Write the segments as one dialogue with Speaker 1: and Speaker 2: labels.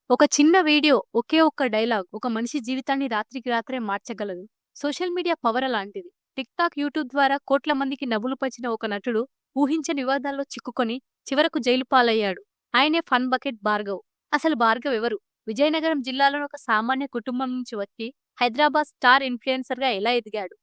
Speaker 1: ఒక చిన్న వీడియో, ఒకే ఒక్క డైలాగ్ ఒక మనిషి జీవితాన్ని రాత్రికి రాత్రే మార్చగలదు. సోషల్ మీడియా పవర్ అలాంటిది. టిక్‌టాక్, యూట్యూబ్ ద్వారా కోట్ల మందికి నవ్వులు పంచిన ఒక నటుడు ఊహించని వివాదాల్లో చిక్కుకొని చివరకు జైలు పాలయ్యాడు. ఆయనే ఫన్ బకెట్ భార్గవ్. అసలు భార్గవ్ ఎవరు? విజయనగరం జిల్లాలోని ఒక సామాన్య కుటుంబం నుంచి వచ్చి హైదరాబాద్ స్టార్ ఇన్‌ఫ్లుయెన్సర్‌గా ఎలా ఎదిగాడు?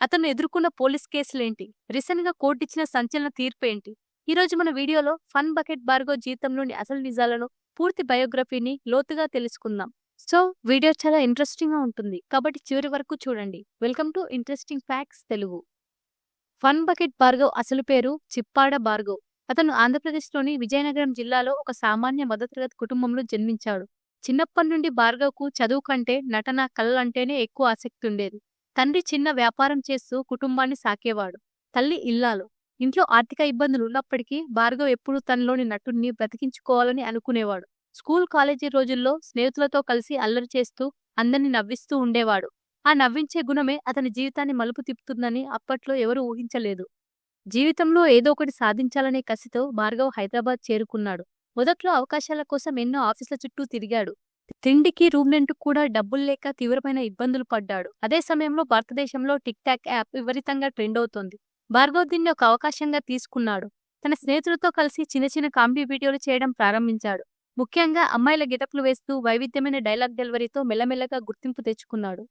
Speaker 1: అతను ఎదుర్కొన్న పోలీస్ కేసులేంటి? రీసెంట్‌గా కోర్టిచ్చిన సంచలన తీర్పేంటి? ఈరోజు మన వీడియోలో ఫన్ బకెట్ భార్గవ్ జీవితంలోని అసలు నిజాలను, పూర్తి బయోగ్రఫీని లోతుగా తెలుసుకుందాం. సో, వీడియో చాలా ఇంట్రెస్టింగ్‌గా ఉంటుంది. కాబట్టి చివరి వరకు చూడండి. Welcome to interesting facts Telugu. Fun bucket Bhargav అసలు పేరు చిప్పాడ భార్గవ్. అతను ఆంధ్రప్రదేశ్‌లోని విజయనగరం జిల్లాలో ఒక సామాన్య మధ్యతరగతి కుటుంబంలో జన్మించాడు. చిన్నప్పటి నుండి భార్గవ్‌కు చదువు కంటే నటన, కళలంటేనే ఎక్కువ ఆసక్తి ఉండేది. తండ్రి చిన్న వ్యాపారం చేస్తూ కుటుంబాన్ని సాకేవాడు. తల్లి ఇల్లాలు. ఇంట్లో ఆర్థిక ఇబ్బందులు ఉన్నప్పటికీ భార్గవ్ ఎప్పుడూ తనలోని నటుడిని బ్రతికించుకోవాలని అనుకునేవాడు. స్కూల్, కాలేజీ రోజుల్లో స్నేహితులతో కలిసి అల్లరి చేస్తూ అందరిని నవ్విస్తూ ఉండేవాడు. ఆ నవ్వించే గుణమే అతని జీవితాన్ని మలుపు తిప్పుతుందని అప్పట్లో ఎవరూ ఊహించలేదు. జీవితంలో ఏదో ఒకటి సాధించాలనే కసితో భార్గవ్ హైదరాబాద్ చేరుకున్నాడు. మొదట్లో అవకాశాల కోసం ఎన్నో ఆఫీసుల చుట్టూ తిరిగాడు. తిండికి, రూమ్ రెంట్‌కి కూడా డబ్బులు లేక తీవ్రమైన ఇబ్బందులు పడ్డాడు. అదే సమయంలో భారతదేశంలో టిక్ టాక్ యాప్ విపరీతంగా ట్రెండ్ అవుతోంది. భార్గవ్ దీన్ని ఒక అవకాశంగా తీసుకున్నాడు. తన స్నేహితులతో కలిసి చిన్న చిన్న కామెడీ వీడియోలు చేయడం ప్రారంభించాడు. ముఖ్యంగా అమ్మాయిల గెటప్‌లు వేస్తూ వైవిధ్యమైన డైలాగ్ డెలివరీతో మెల్లమెల్లగా గుర్తింపు తెచ్చుకున్నాడు.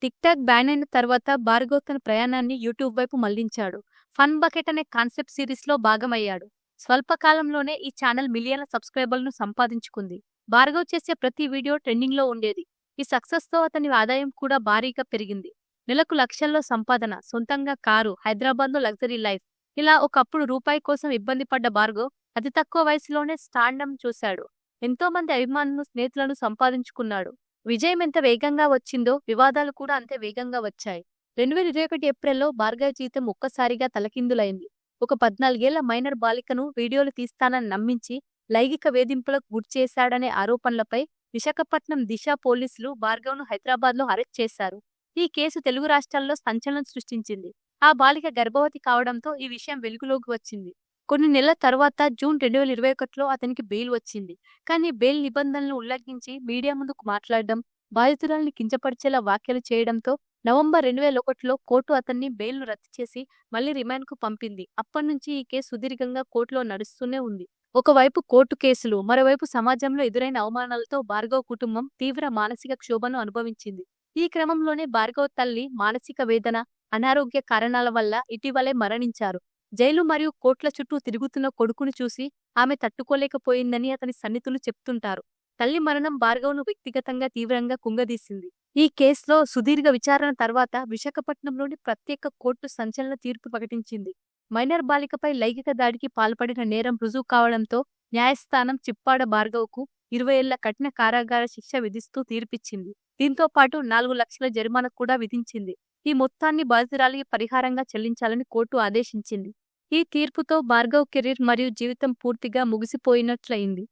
Speaker 1: టిక్ టాక్ బ్యాన్ అయిన తర్వాత భార్గవ్ తన ప్రయాణాన్ని యూట్యూబ్ వైపు మళ్లించాడు. ఫన్ బకెట్ అనే కాన్సెప్ట్ సిరీస్‌లో భాగమయ్యాడు. స్వల్ప కాలంలోనే ఈ ఛానల్ మిలియన్ల సబ్స్క్రైబర్లను సంపాదించుకుంది. భార్గవ్ చేసే ప్రతి వీడియో ట్రెండింగ్‌లో ఉండేది. ఈ సక్సెస్‌తో అతని ఆదాయం కూడా భారీగా పెరిగింది. నెలకు లక్షల్లో సంపాదన, సొంతంగా కారు, హైదరాబాద్‌లో లగ్జరీ లైఫ్. ఇలా ఒకప్పుడు రూపాయి కోసం ఇబ్బంది పడ్డ భార్గవ్ అతి తక్కువ వయసులోనే స్టార్డమ్ చూశాడు. ఎంతో మంది అభిమానులను, స్నేహితులను సంపాదించుకున్నాడు. విజయం ఎంత వేగంగా వచ్చిందో వివాదాలు కూడా అంతే వేగంగా వచ్చాయి. 2021 ఏప్రిల్‌లో భార్గవ్ జీవితం ఒక్కసారిగా తలకిందులైంది. ఒక 14 ఏళ్ల మైనర్ బాలికను వీడియోలు తీస్తానని నమ్మించి లైంగిక వేధింపులకు గురిచేశాడనే ఆరోపణలపై విశాఖపట్నం దిశ పోలీసులు భార్గవ్‌ను హైదరాబాద్‌లో అరెస్ట్ చేశారు. ఈ కేసు తెలుగు రాష్ట్రాల్లో సంచలనం సృష్టించింది. ఆ బాలిక గర్భవతి కావడంతో ఈ విషయం వెలుగులోకి వచ్చింది. కొన్ని నెలల తర్వాత జూన్ 2021లో అతనికి బెయిల్ వచ్చింది. కానీ బెయిల్ నిబంధనలను ఉల్లంఘించి మీడియా ముందుకు మాట్లాడడం, బాధితురాలిని కించపరిచేలా వ్యాఖ్యలు చేయడంతో నవంబర్ 2001లో కోర్టు అతన్ని బెయిల్‌ను రద్దు చేసి మళ్లీ రిమాండ్‌కు పంపింది. అప్పట్నుంచి ఈ కేసు సుదీర్ఘంగా కోర్టులో నడుస్తూనే ఉంది. ఒకవైపు కోర్టు కేసులు, మరోవైపు సమాజంలో ఎదురైన అవమానాలతో భార్గవ్ కుటుంబం తీవ్ర మానసిక క్షోభను అనుభవించింది. ఈ క్రమంలోనే భార్గవ్ తల్లి మానసిక వేదన, అనారోగ్య కారణాల వల్ల ఇటీవలే మరణించారు. జైలు మరియు కోర్టుల చుట్టూ తిరుగుతున్న కొడుకును చూసి ఆమె తట్టుకోలేకపోయిందని అతని సన్నిహితులు చెప్తుంటారు. తల్లి మరణం భార్గవ్‌ను వ్యక్తిగతంగా తీవ్రంగా కుంగదీసింది. ఈ కేసులో సుదీర్ఘ విచారణ తర్వాత విశాఖపట్నంలోని ప్రత్యేక కోర్టు సంచలన తీర్పు ప్రకటించింది. మైనర్ బాలికపై లైంగిక దాడికి పాల్పడిన నేరం రుజువు కావడంతో న్యాయస్థానం చిప్పాడ భార్గవ్‌కు 20 ఏళ్ల కఠిన కారాగార శిక్ష విధిస్తూ తీర్పిచ్చింది. దీంతో పాటు 4 లక్షల జరిమానా కూడా విధించింది. ఈ మొత్తాన్ని బాధితురాలికి పరిహారంగా చెల్లించాలని కోర్టు ఆదేశించింది. ఈ తీర్పుతో భార్గవ్ కెరీర్ మరియు జీవితం పూర్తిగా ముగిసిపోయినట్లయింది.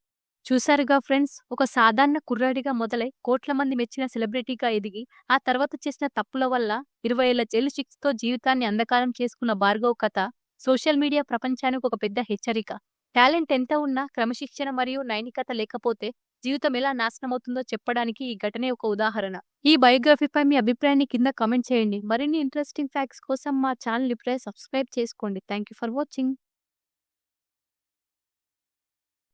Speaker 1: చూశారుగా ఫ్రెండ్స్, ఒక సాధారణ కుర్రాడిగా మొదలై కోట్ల మంది మెచ్చిన సెలబ్రిటీగా ఎదిగి ఆ తర్వాత చేసిన తప్పుల వల్ల 20 ఏళ్ల జైలు శిక్షతో జీవితాన్ని అంధకారం చేసుకున్న భార్గవ్ కథ సోషల్ మీడియా ప్రపంచానికి ఒక పెద్ద హెచ్చరిక. టాలెంట్ ఎంత ఉన్నా క్రమశిక్షణ మరియు నైతికత లేకపోతే జీవితం ఎలా నాశనమవుతుందో చెప్పడానికి ఈ ఘటనే ఒక ఉదాహరణ. ఈ బయోగ్రఫీపై మీ అభిప్రాయాన్ని కింద కామెంట్ చేయండి. మరిన్ని ఇంట్రెస్టింగ్ ఫ్యాక్ట్స్ కోసం మా ఛానల్ ఇప్పుడే సబ్స్క్రైబ్ చేసుకోండి. Thank you for watching.